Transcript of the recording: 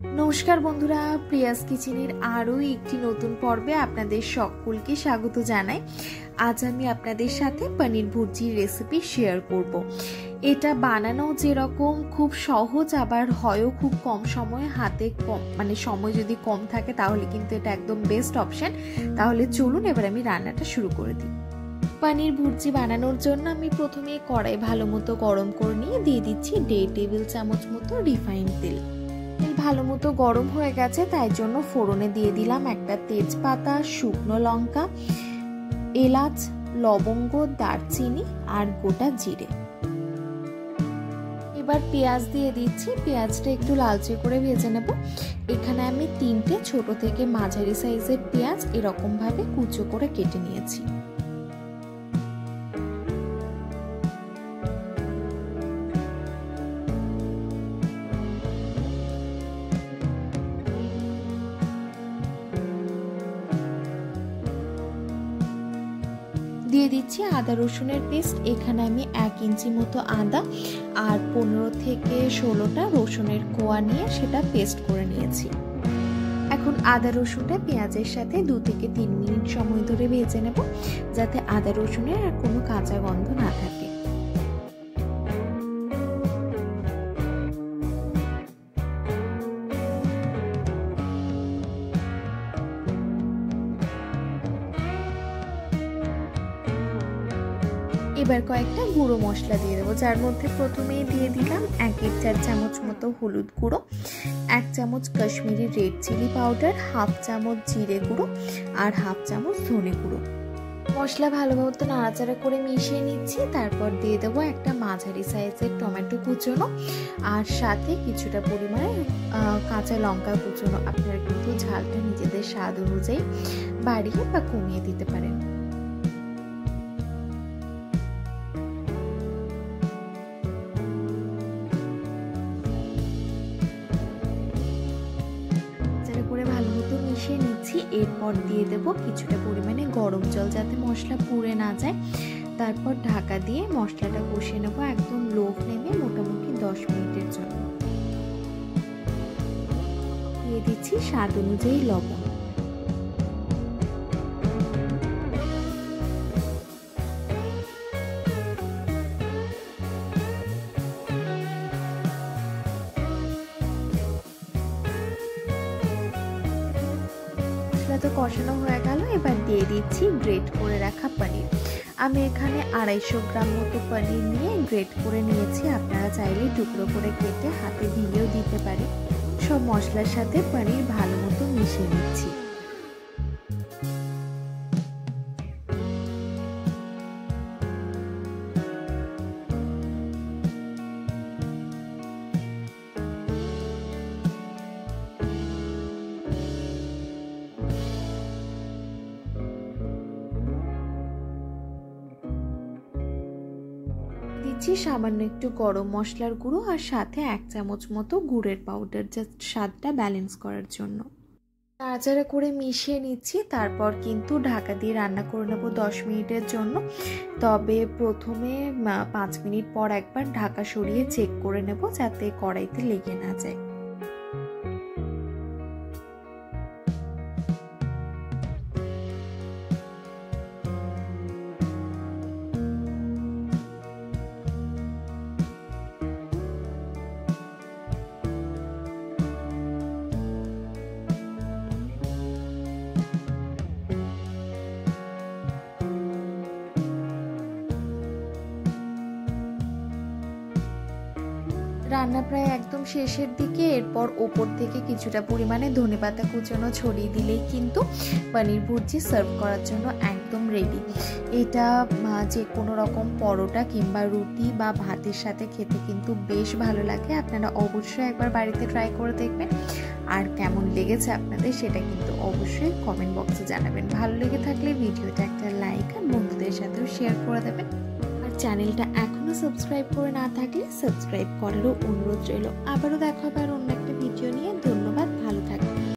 নমস্কার বন্ধুরা, প্রিয়াস কিচেনের আরও একটি নতুন পর্বে আপনাদের সকলকে স্বাগত জানাই। আজ আমি আপনাদের সাথে পনির ভুর্জির রেসিপি শেয়ার করব। এটা বানানো যেরকম খুব সহজ, আবার হয়ও খুব কম সময়ে, হাতে কম সময় যদি কম থাকে তাহলে কিন্তু এটা একদম বেস্ট অপশন। তাহলে চলুন এবার আমি রান্নাটা শুরু করে দিই। পনির ভুর্জি বানানোর জন্য আমি প্রথমে কড়াই ভালো মতো গরম করে নিয়ে দিয়ে দিচ্ছি 1.5 টেবিল চামচ মতো রিফাইন্ড তেল। ভালো মতো গরম হয়ে গেছে, তাই জন্য ফোড়নে দিয়ে দিলাম একটা তেজপাতা, শুকনো লঙ্কা, এলাচ, লবঙ্গ, দারচিনি আর গোটা জিরে। এবার পেঁয়াজ দিয়ে দিচ্ছি। পেঁয়াজটা একটু লালচে করে ভেজে নেব। এখানে আমি 3টে ছোট থেকে মাঝারি সাইজের পেঁয়াজ এরকম ভাবে কুচো করে কেটে নিয়েছি। দিয়ে দিচ্ছি আদা রসুনের পেস্ট। এখানে আমি 1 ইঞ্চি মতো আদা আর 15 থেকে 16টা রসুনের কোয়া নিয়ে সেটা পেস্ট করে নিয়েছি। এখন আদা রসুনটা পেঁয়াজের সাথে 2 থেকে 3 মিনিট সময় ধরে ভেজে নেব, যাতে আদা রসুনের আর কোনো কাঁচা গন্ধ না থাকে। এবার কয়েকটা গুঁড়ো মশলা দিয়ে দেবো, যার মধ্যে প্রথমেই দিয়ে দিলাম 1 চামচ মতো হলুদ গুঁড়ো, 1 চামচ কাশ্মীরি রেড চিলি পাউডার, 1/2 চামচ জিরে গুঁড়ো আর 1/2 চামচ ধনে গুঁড়ো। মশলা ভালো মতো নাড়াচাড়া করে মিশিয়ে নিচ্ছি। তারপর দিয়ে দেবো একটা মাঝারি সাইজের টমেটো কুচোনো আর সাথে কিছুটা পরিমাণে কাঁচা লঙ্কা কুচোনো। আপনারা কিন্তু ঝালটা নিজেদের স্বাদ অনুযায়ী বাড়িয়ে বা কমিয়ে দিতে পারেন। মিশিয়ে নিচ্ছি। এরপর দিয়ে দেব কিছুটা পরিমাণে গরম জল, যাতে মশলা পুড়ে না যায়। তারপর ঢাকা দিয়ে মশলাটা কষিয়ে নেব একদম লো ফ্লেমে মোটামুটি 10 মিনিটের জন্য। দিয়ে দিচ্ছি স্বাদ অনুযায়ী লবণ। তো কষানো হয়ে গেল। এবার দিয়ে দিচ্ছি গ্রেট করে রাখা পনির। আমি এখানে 250 গ্রাম মতো পনির নিয়ে গ্রেট করে নিয়েছি। আপনারা চাইলে টুকরো করে কেটে হাতে দিয়েও দিতে পারেন। সব মশলার সাথে পনির ভালো মতো মিশিয়ে নিচ্ছি। দিচ্ছি সামান্য একটু গরম মশলার গুঁড়ো আর সাথে 1 চামচ মতো গুড়ের পাউডার, যা স্বাদটা ব্যালেন্স করার জন্য। নাড়াচাড়া করে মিশিয়ে নিচ্ছি। তারপর কিন্তু ঢাকা দিয়ে রান্না করে নেব 10 মিনিটের জন্য। তবে প্রথমে 5 মিনিট পর একবার ঢাকা সরিয়ে চেক করে নেব, যাতে কড়াইতে লেগে না যায়। রান্না প্রায় একদম শেষের দিকে। এরপর ওপর থেকে কিছুটা পরিমাণে ধনেপাতা কুচানো ছড়িয়ে দিলেই কিন্তু পনির ভুর্জি সার্ভ করার জন্য একদম রেডি। এটা যে কোনো রকম পরোটা কিংবা রুটি বা ভাতের সাথে খেতে কিন্তু বেশ ভালো লাগে। আপনারা অবশ্যই একবার বাড়িতে ট্রাই করে দেখবেন। আর কেমন লেগেছে আপনাদের সেটা কিন্তু অবশ্যই কমেন্ট বক্সে জানাবেন। ভালো লেগে থাকলে ভিডিওটা একটা লাইক আর বন্ধুদের সাথেও শেয়ার করে দেবেন। আর চ্যানেলটা এখনো সাবস্ক্রাইব করে না থাকলে সাবস্ক্রাইব করারও অনুরোধ রইল। আবারও দেখা হবে আর অন্য একটা ভিডিও নিয়ে। ধন্যবাদ।